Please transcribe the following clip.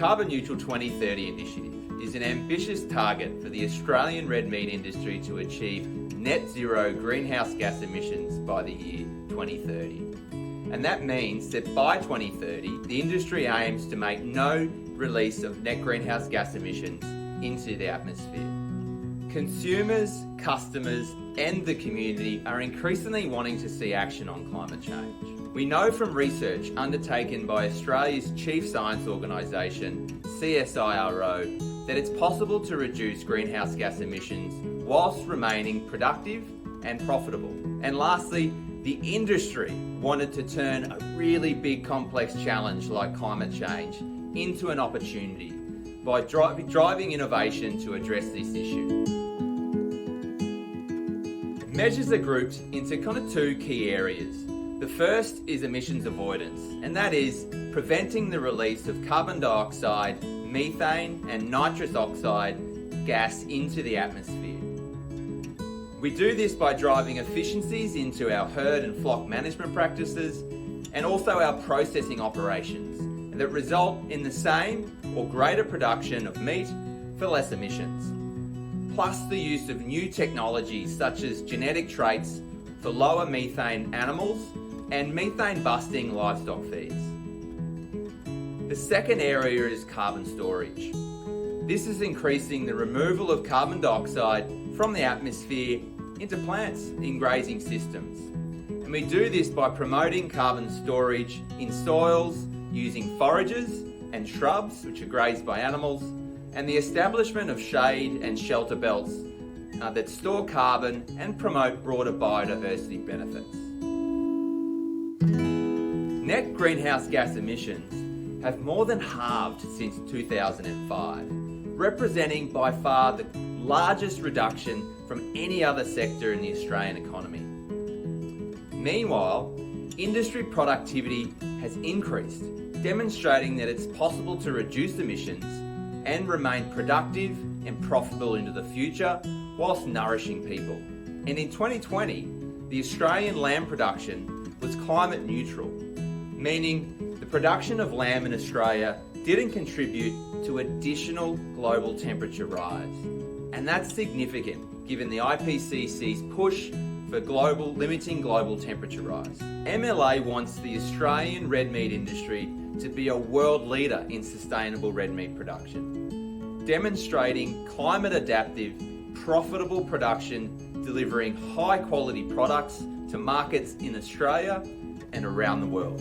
Carbon Neutral 2030 initiative is an ambitious target for the Australian red meat industry to achieve net zero greenhouse gas emissions by the year 2030. And that means that by 2030, the industry aims to make no release of net greenhouse gas emissions into the atmosphere. Consumers, customers, and the community are increasingly wanting to see action on climate change. We know from research undertaken by Australia's chief science organisation, CSIRO, that it's possible to reduce greenhouse gas emissions whilst remaining productive and profitable. And lastly, the industry wanted to turn a really big complex challenge like climate change into an opportunity by driving innovation to address this issue. Measures are grouped into kind of two key areas. The first is emissions avoidance, and that is preventing the release of carbon dioxide, methane and nitrous oxide gas into the atmosphere. We do this by driving efficiencies into our herd and flock management practices and also our processing operations that result in the same or greater production of meat for less emissions. Plus the use of new technologies such as genetic traits for lower methane animals and methane busting livestock feeds. The second area is carbon storage. This is increasing the removal of carbon dioxide from the atmosphere into plants in grazing systems. And we do this by promoting carbon storage in soils using forages and shrubs, which are grazed by animals, and the establishment of shade and shelter belts that store carbon and promote broader biodiversity benefits. Net greenhouse gas emissions have more than halved since 2005, representing by far the largest reduction from any other sector in the Australian economy. Meanwhile, industry productivity has increased, demonstrating that it's possible to reduce emissions and remain productive and profitable into the future whilst nourishing people. And in 2020, the Australian lamb production was climate neutral, meaning the production of lamb in Australia didn't contribute to additional global temperature rise. And that's significant given the IPCC's push for limiting global temperature rise. MLA wants the Australian red meat industry to be a world leader in sustainable red meat production, demonstrating climate adaptive, profitable production, delivering high quality products to markets in Australia and around the world.